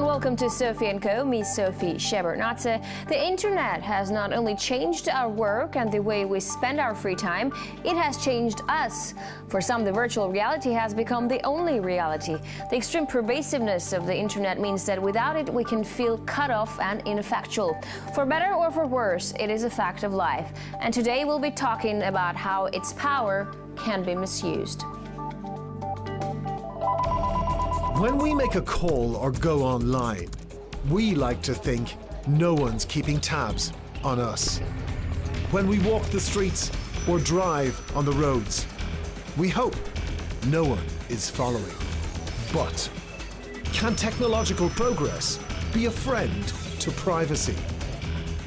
and welcome to Sophie&Co. Me, Sophie Shepard-Natze. The internet has not only changed our work and the way we spend our free time, it has changed us. For some, the virtual reality has become the only reality. The extreme pervasiveness of the internet means that without it, we can feel cut off and ineffectual. For better or for worse, it is a fact of life. And today we'll be talking about how its power can be misused. When we make a call or go online, we like to think no one's keeping tabs on us. When we walk the streets or drive on the roads, we hope no one is following. But can technological progress be a friend to privacy?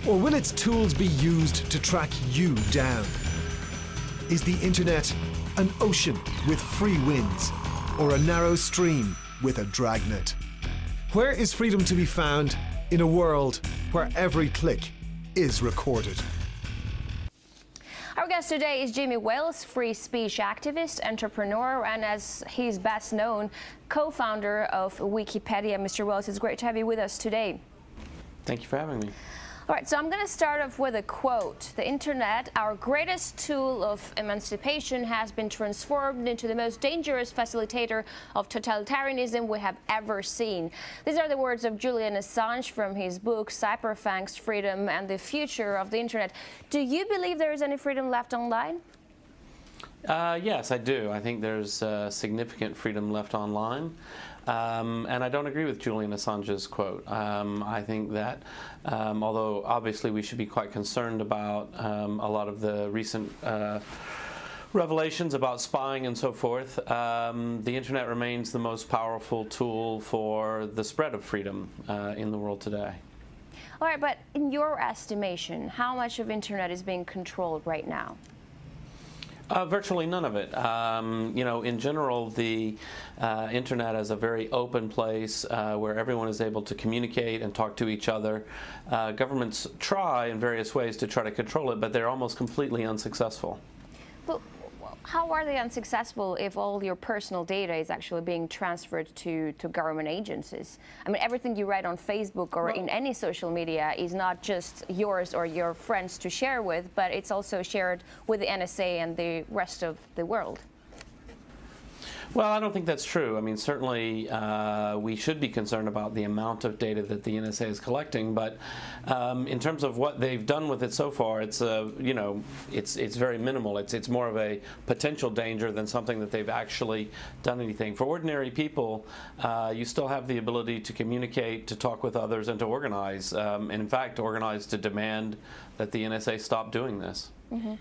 Or will its tools be used to track you down? Is the internet an ocean with free winds or a narrow stream with a dragnet? Where is freedom to be found in a world where every click is recorded? Our guest today is Jimmy Wales, free speech activist, entrepreneur, and as he's best known, co-founder of Wikipedia. Mr. Wales, it's great to have you with us today. Thank you for having me. All right, so I'm going to start off with a quote. The internet, our greatest tool of emancipation, has been transformed into the most dangerous facilitator of totalitarianism we have ever seen. These are the words of Julian Assange from his book, Cyberpunks, Freedom and the Future of the Internet. Do you believe there is any freedom left online? Yes, I do. I think there's significant freedom left online. And I don't agree with Julian Assange's quote. I think that although obviously we should be quite concerned about a lot of the recent revelations about spying and so forth, the internet remains the most powerful tool for the spread of freedom in the world today. All right, but in your estimation, how much of internet is being controlled right now? Virtually none of it. You know, in general, the internet is a very open place where everyone is able to communicate and talk to each other. Governments try in various ways to try to control it, but they're almost completely unsuccessful. But how are they unsuccessful if all your personal data is actually being transferred to government agencies? I mean, everything you write on Facebook or in any social media is not just yours or your friends to share with, but it's also shared with the NSA and the rest of the world. Well, I don't think that's true. I mean, certainly we should be concerned about the amount of data that the NSA is collecting, but in terms of what they've done with it so far, it's you know, it's very minimal. It's more of a potential danger than something that they've actually done anything. For ordinary people, you still have the ability to communicate, to talk with others, and to organize, and in fact, organize to demand that the NSA stop doing this. Mm-hmm.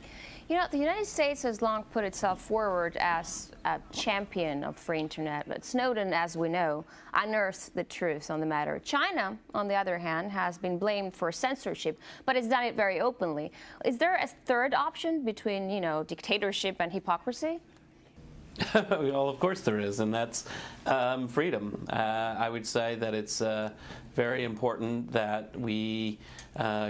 You know, the United States has long put itself forward as a champion of free internet, but Snowden, as we know, unearthed the truth on the matter. China, on the other hand, has been blamed for censorship, but it's done it very openly. Is there a third option between, you know, dictatorship and hypocrisy? Well, of course there is, and that's freedom. I would say that it's very important that we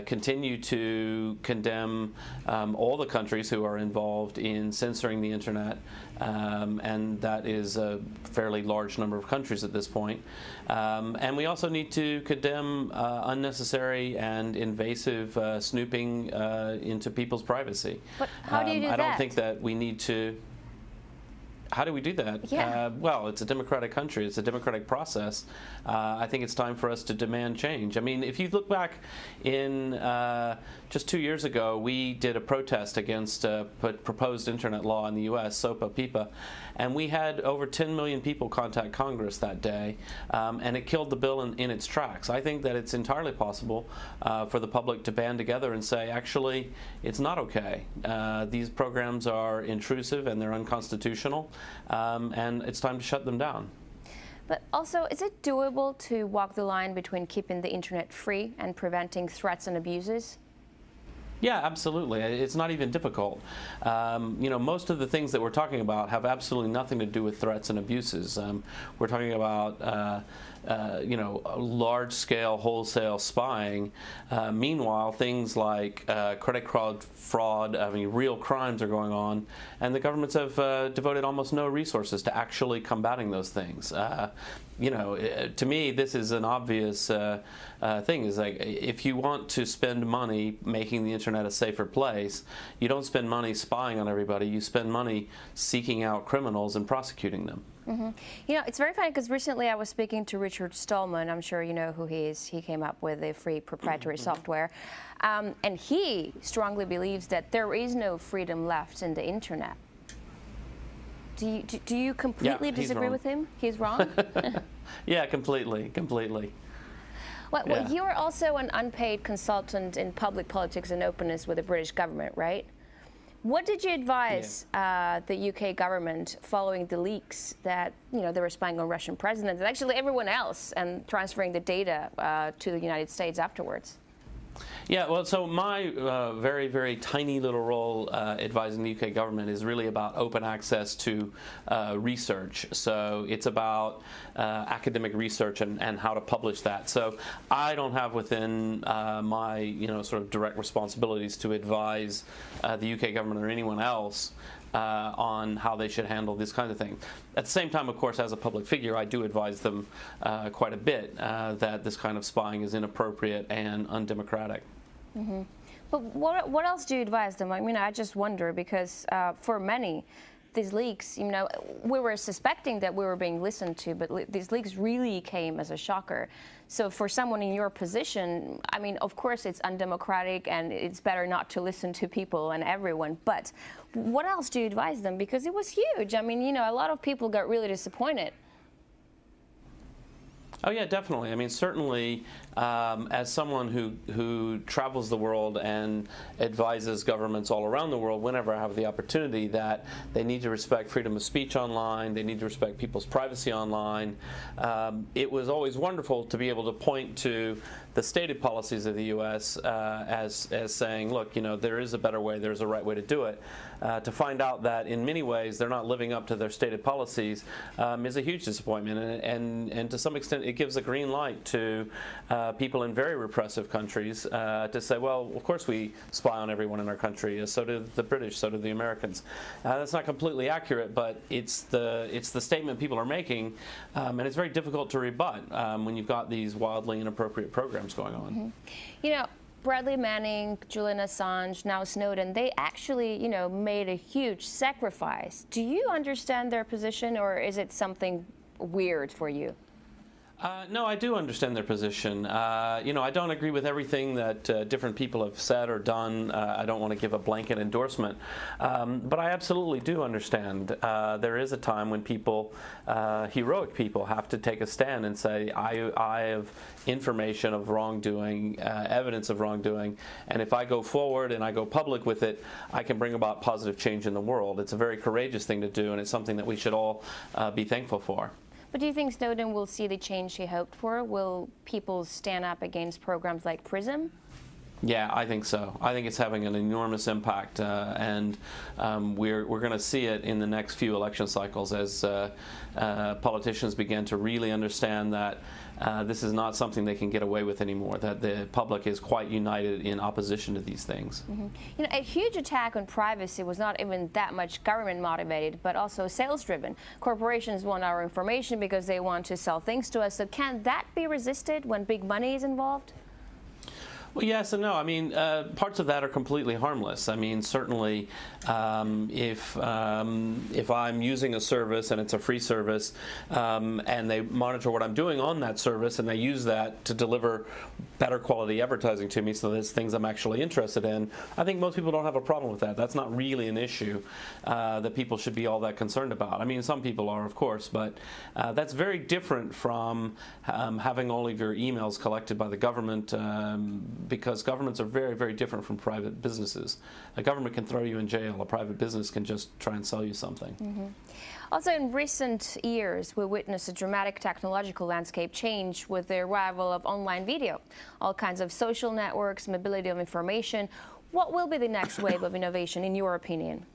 continue to condemn all the countries who are involved in censoring the internet, and that is a fairly large number of countries at this point. And we also need to condemn unnecessary and invasive snooping into people's privacy. But how do you do that? I don't think that we need to. How do we do that? Yeah. Well, it's a democratic country. It's a democratic process. I think it's time for us to demand change. I mean, if you look back in just 2 years ago, we did a protest against a proposed internet law in the U.S., SOPA-PIPA, and we had over 10 million people contact Congress that day, and it killed the bill in its tracks. I think that it's entirely possible for the public to band together and say, actually, it's not okay. These programs are intrusive and they're unconstitutional. And it's time to shut them down. But also, is it doable to walk the line between keeping the internet free and preventing threats and abuses? Yeah, absolutely. It's not even difficult. You know, most of the things that we're talking about have absolutely nothing to do with threats and abuses. We're talking about you know, large-scale wholesale spying. Meanwhile, things like credit card fraud, I mean, real crimes are going on, and the governments have devoted almost no resources to actually combating those things. You know, to me, this is an obvious thing. Is like, if you want to spend money making the internet a safer place, you don't spend money spying on everybody. You spend money seeking out criminals and prosecuting them. Mm-hmm. You know, it's very funny because recently I was speaking to Richard Stallman. I'm sure you know who he is. He came up with the free proprietary software. And he strongly believes that there is no freedom left in the internet. Do you completely disagree with him? He's wrong? Yeah, completely. Well, Yeah. you are also an unpaid consultant in public politics and openness with the British government, right? What did you advise the UK government following the leaks that, you know, they were spying on Russian presidents and actually everyone else and transferring the data to the United States afterwards? Yeah, well, so my very, very tiny little role advising the UK government is really about open access to research. So it's about academic research and how to publish that. So I don't have within my, you know, sort of direct responsibilities to advise the UK government or anyone else on how they should handle this kind of thing. At the same time, of course, as a public figure, I do advise them quite a bit that this kind of spying is inappropriate and undemocratic. Mm-hmm. But what else do you advise them? I mean, I just wonder because for many, these leaks, you know, we were suspecting that we were being listened to, but these leaks really came as a shocker. So for someone in your position, I mean, of course it's undemocratic and it's better not to listen to people and everyone, but what else do you advise them? Because it was huge. I mean, you know, a lot of people got really disappointed. Oh yeah, definitely. I mean, certainly, as someone who travels the world and advises governments all around the world, whenever I have the opportunity, that they need to respect freedom of speech online, they need to respect people's privacy online. It was always wonderful to be able to point to the stated policies of the U.S. As saying, look, you know, there is a better way, there's a right way to do it. To find out that in many ways they're not living up to their stated policies is a huge disappointment, and to some extent it gives a green light to people in very repressive countries to say, well, of course we spy on everyone in our country, so do the British, so do the Americans. That's not completely accurate, but it's the statement people are making, and it's very difficult to rebut when you've got these wildly inappropriate programs going on. Mm-hmm. You know, Bradley Manning, Julian Assange, now Snowden, they actually, you know, made a huge sacrifice. Do you understand their position, or is it something weird for you? No, I do understand their position. You know, I don't agree with everything that different people have said or done. I don't want to give a blanket endorsement. But I absolutely do understand. There is a time when people, heroic people, have to take a stand and say, I have information of wrongdoing, evidence of wrongdoing, and if I go forward and I go public with it, I can bring about positive change in the world. It's a very courageous thing to do, and it's something that we should all be thankful for. But do you think Snowden will see the change he hoped for? Will people stand up against programs like PRISM? Yeah, I think so. I think it's having an enormous impact, and we're going to see it in the next few election cycles as politicians begin to really understand that this is not something they can get away with anymore, that the public is quite united in opposition to these things. Mm-hmm. You know, a huge attack on privacy was not even that much government motivated, but also sales driven. Corporations want our information because they want to sell things to us. So can that be resisted when big money is involved? Well, yes and no. I mean, parts of that are completely harmless. I mean, certainly, if I'm using a service and it's a free service, and they monitor what I'm doing on that service, and they use that to deliver better quality advertising to me, so there's things I'm actually interested in, I think most people don't have a problem with that. That's not really an issue that people should be all that concerned about. I mean, some people are, of course, but that's very different from having all of your emails collected by the government. Because governments are very, very different from private businesses. A government can throw you in jail. A private business can just try and sell you something. Mm-hmm. Also, in recent years, we witnessed a dramatic technological landscape change with the arrival of online video, all kinds of social networks, mobility of information. What will be the next wave of innovation, in your opinion?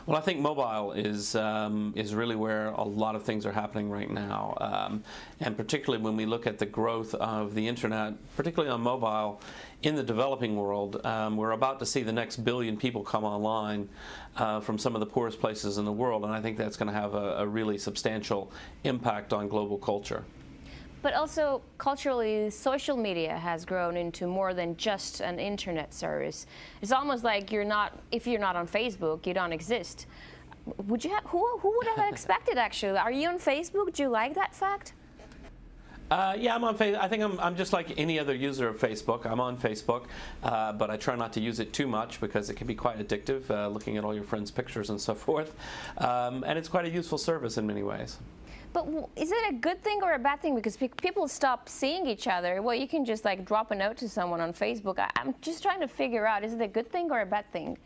Well, I think mobile is really where a lot of things are happening right now, and particularly when we look at the growth of the internet, particularly on mobile, in the developing world. We're about to see the next billion people come online from some of the poorest places in the world, and I think that's going to have a really substantial impact on global culture. But also, culturally, social media has grown into more than just an internet service. It's almost like if you're not on Facebook, you don't exist. Would you have, who would have expected, actually? Are you on Facebook? Do you like that fact? Yeah, I'm on Facebook. I think I'm just like any other user of Facebook. I'm on Facebook, but I try not to use it too much because it can be quite addictive, looking at all your friends' pictures and so forth. And it's quite a useful service in many ways. But is it a good thing or a bad thing? Because people stop seeing each other. Well, you can just like drop a note to someone on Facebook. I'm just trying to figure out, is it a good thing or a bad thing?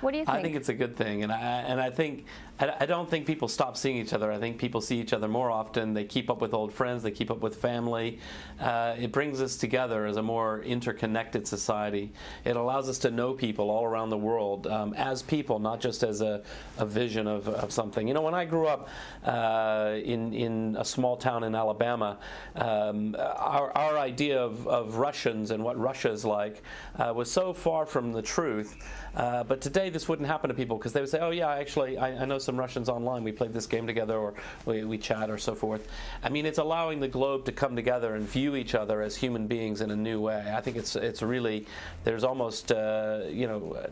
What do you think? I think it's a good thing, and I don't think people stop seeing each other. I think people see each other more often. They keep up with old friends. They keep up with family. It brings us together as a more interconnected society. It allows us to know people all around the world as people, not just as a vision of something. You know, when I grew up in a small town in Alabama, our idea of Russians and what Russia is like was so far from the truth. But today this wouldn't happen to people because they would say, oh yeah, actually I know some Russians online, we played this game together, or we chat or so forth. I mean, it's allowing the globe to come together and view each other as human beings in a new way. I think it's really, there's almost you know,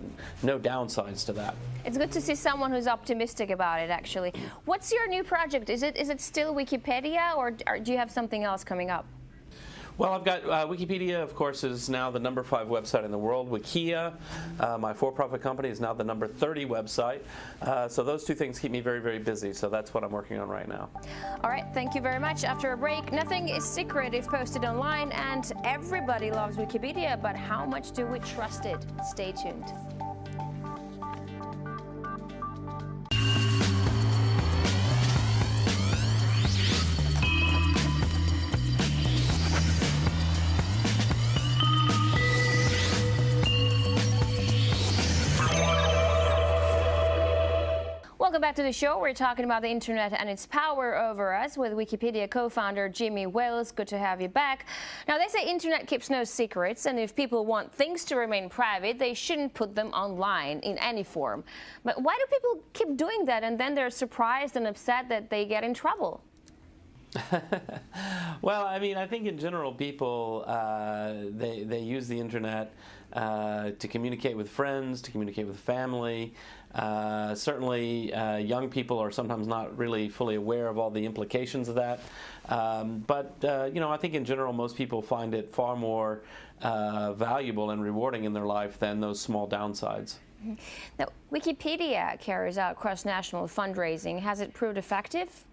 no downsides to that. It's good to see someone who's optimistic about it, actually. What's your new project? Is it still Wikipedia, or do you have something else coming up? Well, I've got Wikipedia, of course, is now the #5 website in the world. Wikia, my for-profit company, is now the #30 website. So those two things keep me very, very busy. So that's what I'm working on right now. All right, thank you very much. After a break, nothing is secret if posted online, and everybody loves Wikipedia, but how much do we trust it? Stay tuned. Welcome back to the show. We're talking about the internet and its power over us with Wikipedia co-founder Jimmy Wales. Good to have you back. Now, they say internet keeps no secrets, and if people want things to remain private, they shouldn't put them online in any form. But why do people keep doing that, and then they're surprised and upset that they get in trouble? Well, I mean, I think in general people, they use the internet to communicate with friends, to communicate with family. Certainly, young people are sometimes not really fully aware of all the implications of that. But you know, I think in general most people find it far more valuable and rewarding in their life than those small downsides. Now, Wikipedia carries out cross-national fundraising. Has it proved effective?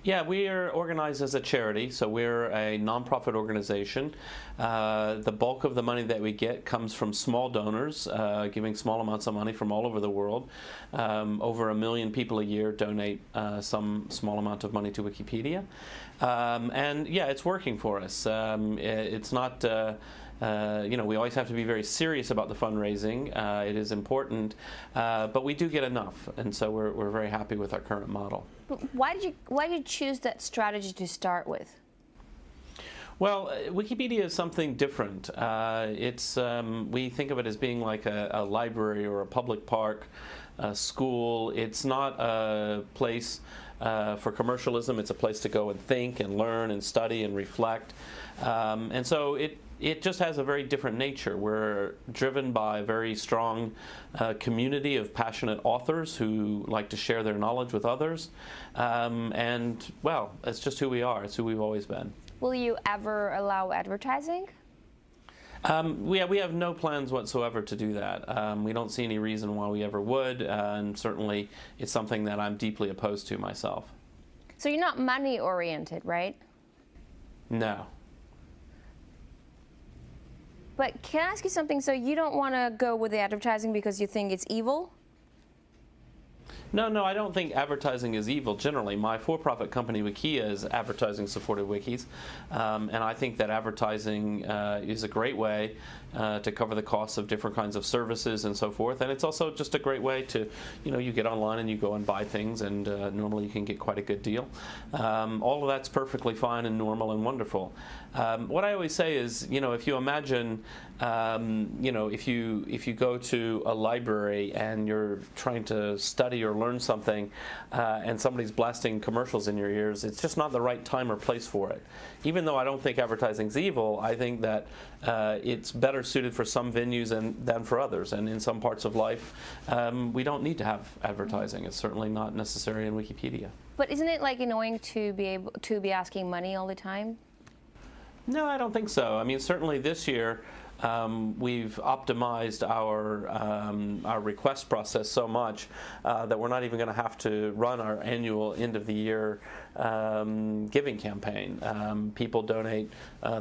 Yeah, we are organized as a charity, so we're a nonprofit organization. The bulk of the money that we get comes from small donors, giving small amounts of money from all over the world. Over 1 million people a year donate some small amount of money to Wikipedia. And yeah, it's working for us. It's not... you know, we always have to be very serious about the fundraising. It is important, but we do get enough, and so we're very happy with our current model. Why did you choose that strategy to start with? Well, Wikipedia is something different. We think of it as being like a library or a public park, a school. It's not a place for commercialism. It's a place to go and think and learn and study and reflect. And so it just has a very different nature. We're driven by a very strong community of passionate authors who like to share their knowledge with others. And, well, it's just who we are. It's who we've always been. Will you ever allow advertising? We have no plans whatsoever to do that. We don't see any reason why we ever would, and certainly it's something that I'm deeply opposed to myself. So you're not money-oriented, right? No. But can I ask you something? So you don't want to go with the advertising because you think it's evil? No, I don't think advertising is evil generally. My for-profit company, Wikia, is advertising-supported wikis, and I think that advertising is a great way to cover the costs of different kinds of services and so forth. And it's also just a great way to, you get online and you go and buy things, and normally you can get quite a good deal. All of that's perfectly fine and normal and wonderful. What I always say is, if you imagine, if you go to a library and you're trying to study or learn something, and somebody's blasting commercials in your ears, it's just not the right time or place for it. Even though I don't think advertising's evil, I think that it's better suited for some venues than for others. And in some parts of life, we don't need to have advertising. It's certainly not necessary in Wikipedia. But isn't it annoying to be asking money all the time? No, I don't think so. I mean, certainly this year, we've optimized our request process so much that we're not even going to have to run our annual end-of-the-year giving campaign. People donate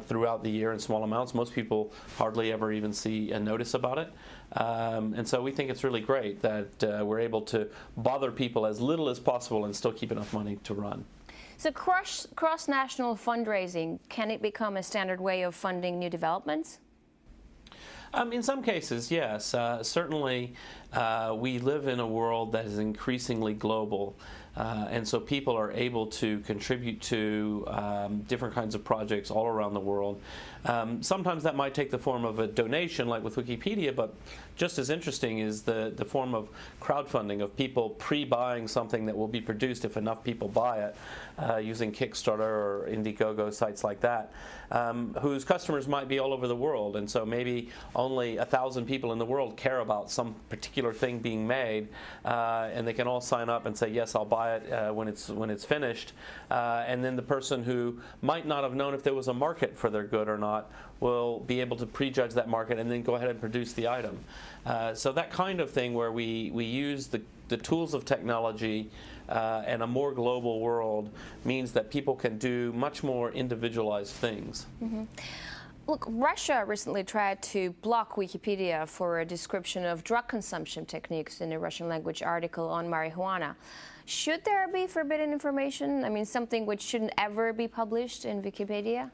throughout the year in small amounts. Most people hardly ever even see a notice about it. And so we think it's really great that we're able to bother people as little as possible and still keep enough money to run. So cross-national fundraising, can it become a standard way of funding new developments? In some cases, yes. Certainly, we live in a world that is increasingly global, and so people are able to contribute to different kinds of projects all around the world. Sometimes that might take the form of a donation, like with Wikipedia, but just as interesting is the form of crowdfunding, of people pre-buying something that will be produced if enough people buy it, using Kickstarter or Indiegogo, sites like that, whose customers might be all over the world. And so maybe only 1,000 people in the world care about some particular thing being made, and they can all sign up and say, yes, I'll buy it when it's finished. And then the person who might not have known if there was a market for their good or not will be able to prejudge that market and then go ahead and produce the item. So that kind of thing where we use the tools of technology and a more global world means that people can do much more individualized things. Mm-hmm. Look, Russia recently tried to block Wikipedia for a description of drug consumption techniques in a Russian language article on marijuana. Should there be forbidden information? I mean, something which shouldn't ever be published in Wikipedia?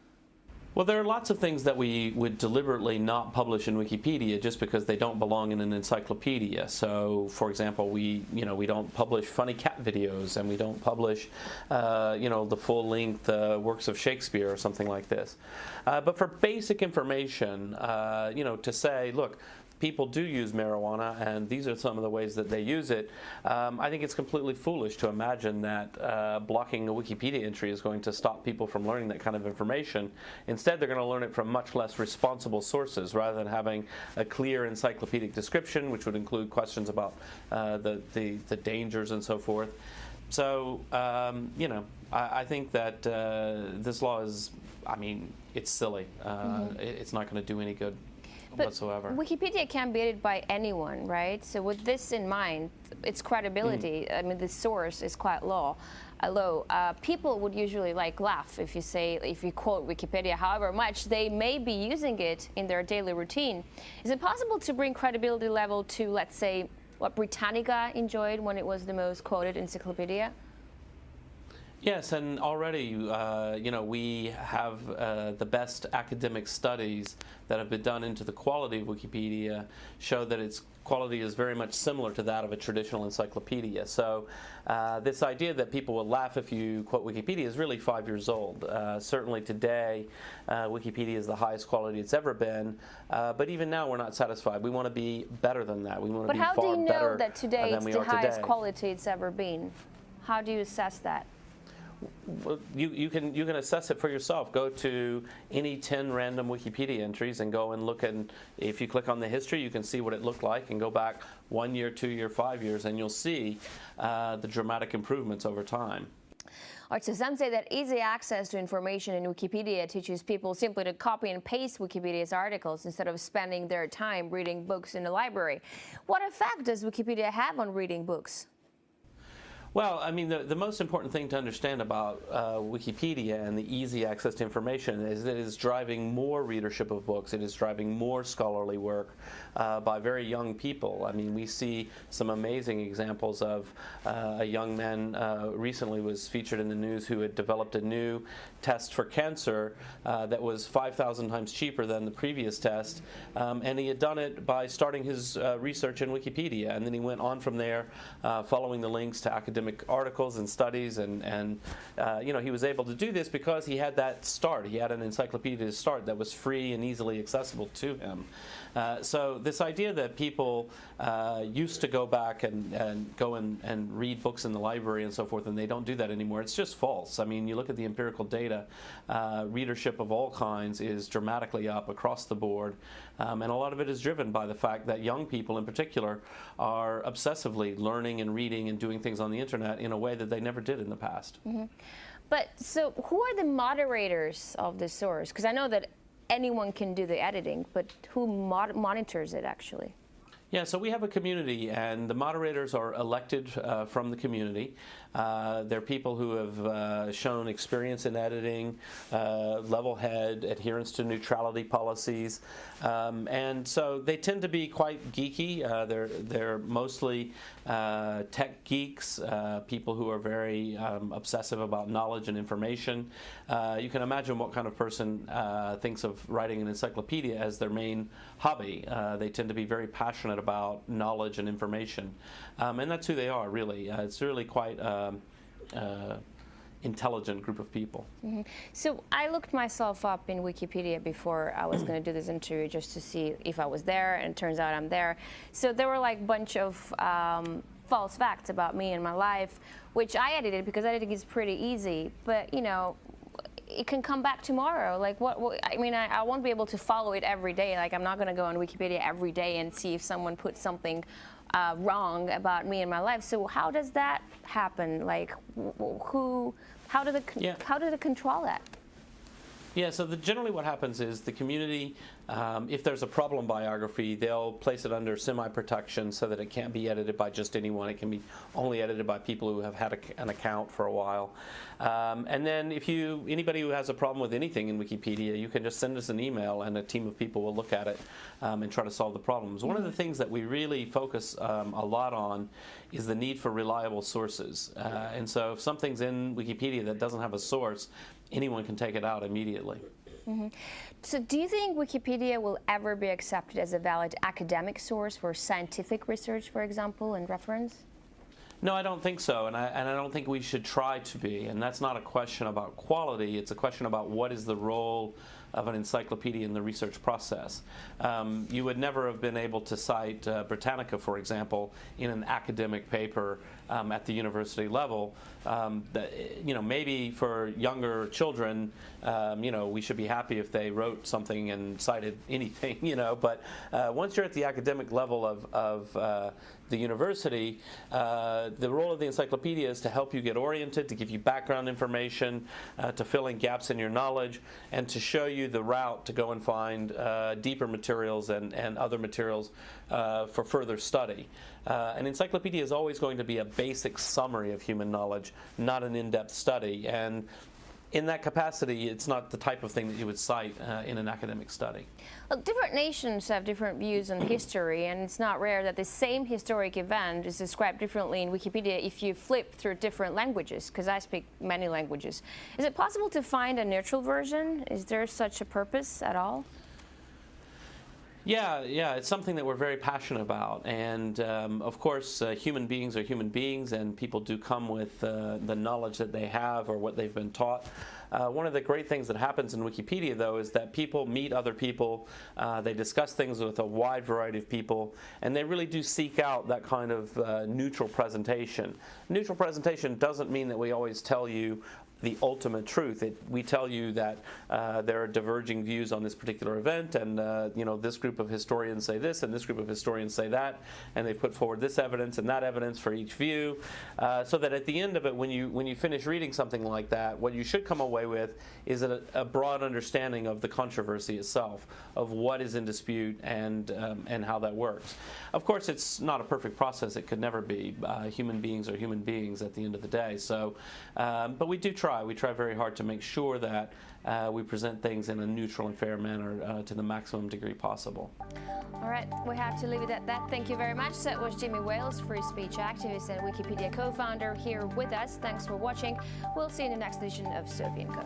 Well, there are lots of things that we would deliberately not publish in Wikipedia just because they don't belong in an encyclopedia. So, for example, we don't publish funny cat videos, and we don't publish, the full-length works of Shakespeare or something like this. But for basic information, to say, look, people do use marijuana, and these are some of the ways that they use it. I think it's completely foolish to imagine that blocking a Wikipedia entry is going to stop people from learning that kind of information. Instead, they're going to learn it from much less responsible sources, rather than having a clear encyclopedic description, which would include questions about the dangers and so forth. So, I think that this law is, it's silly. It's not going to do any good whatsoever. Wikipedia can be edited by anyone, right? So with this in mind, its credibility, the source is quite low. People would usually laugh if you quote Wikipedia, however much they may be using it in their daily routine. Is it possible to bring credibility level to, let's say, what Britannica enjoyed when it was the most quoted encyclopedia? Yes, and already, we have the best academic studies that have been done into the quality of Wikipedia show that its quality is very much similar to that of a traditional encyclopedia. So this idea that people will laugh if you quote Wikipedia is really 5 years old. Certainly today, Wikipedia is the highest quality it's ever been, but even now we're not satisfied. We want to be better than that. We want to be far better than we are today. But how do you know that today it's the highest quality it's ever been? How do you assess that? Well, you can assess it for yourself. Go to any 10 random Wikipedia entries and go and look, and if you click on the history, you can see what it looked like, and go back 1 year, 2 year, 5 years, and you'll see the dramatic improvements over time. All right, so some say that easy access to information in Wikipedia teaches people simply to copy and paste Wikipedia's articles instead of spending their time reading books in the library. What effect does Wikipedia have on reading books? Well, I mean, the most important thing to understand about Wikipedia and the easy access to information is that it is driving more readership of books. It is driving more scholarly work by very young people. I mean, we see some amazing examples of a young man recently was featured in the news who had developed a new test for cancer that was 5,000 times cheaper than the previous test, and he had done it by starting his research in Wikipedia, and then he went on from there, following the links to academic articles and studies, and you know, he was able to do this because he had that start. He had an encyclopedia to start that was free and easily accessible to him. So this idea that people used to go back and go and read books in the library and so forth, and they don't do that anymore, it's just false. I mean, you look at the empirical data, readership of all kinds is dramatically up across the board, and a lot of it is driven by the fact that young people in particular are obsessively learning and reading and doing things on the internet in a way that they never did in the past. Mm-hmm. But so who are the moderators of the source? Because I know that anyone can do the editing, but who monitors it actually? Yeah, so we have a community, and the moderators are elected from the community. They're people who have shown experience in editing, level head, adherence to neutrality policies, and so they tend to be quite geeky. They're mostly tech geeks, people who are very obsessive about knowledge and information. You can imagine what kind of person thinks of writing an encyclopedia as their main hobby. They tend to be very passionate about knowledge and information, and that's who they are, really. It's really quite intelligent group of people. Mm-hmm. So I looked myself up in Wikipedia before I was going to do this interview just to see if I was there, and it turns out I'm there. So there were like a bunch of false facts about me and my life, which I edited because editing is pretty easy, but you know, it can come back tomorrow. Like what I mean, I won't be able to follow it every day. Like I'm not going to go on Wikipedia every day and see if someone put something wrong about me and my life. So how does that happen? Like how do they control that? Yeah, so generally what happens is the community, if there's a problem biography, they'll place it under semi-protection so that it can't be edited by just anyone. It can be only edited by people who have had an account for a while. And then if anybody who has a problem with anything in Wikipedia, you can just send us an email and a team of people will look at it and try to solve the problems. One of the things that we really focus a lot on is the need for reliable sources. And so if something's in Wikipedia that doesn't have a source, anyone can take it out immediately. Mm-hmm. So do you think Wikipedia will ever be accepted as a valid academic source for scientific research, for example, and reference? No, I don't think so, and I don't think we should try to be. And that's not a question about quality, it's a question about what is the role of an encyclopedia in the research process. You would never have been able to cite Britannica, for example, in an academic paper at the university level. You know, maybe for younger children, you know, we should be happy if they wrote something and cited anything, you know. But once you're at the academic level of the university, the role of the encyclopedia is to help you get oriented, to give you background information, to fill in gaps in your knowledge, and to show you the route to go and find deeper materials and other materials for further study. An encyclopedia is always going to be a basic summary of human knowledge, not an in-depth study. And in that capacity, it's not the type of thing that you would cite in an academic study. Look, different nations have different views on history, and it's not rare that the same historic event is described differently in Wikipedia if you flip through different languages, because I speak many languages. Is it possible to find a neutral version? Is there such a purpose at all? Yeah, it's something that we're very passionate about, and of course human beings are human beings, and people do come with the knowledge that they have or what they've been taught. One of the great things that happens in Wikipedia, though, is that people meet other people, they discuss things with a wide variety of people, and they really do seek out that kind of neutral presentation. Neutral presentation doesn't mean that we always tell you the ultimate truth. We tell you that there are diverging views on this particular event, and this group of historians say this, and this group of historians say that, and they put forward this evidence and that evidence for each view, so that at the end of it, when you finish reading something like that, what you should come away with is a broad understanding of the controversy itself, of what is in dispute and how that works. Of course, it's not a perfect process. It could never be. Human beings are human beings at the end of the day. So, but we do try. We try very hard to make sure that we present things in a neutral and fair manner to the maximum degree possible. All right, we have to leave it at that. Thank you very much. That was Jimmy Wales, free speech activist and Wikipedia co-founder, here with us. Thanks for watching. We'll see you in the next edition of Sophie&Co.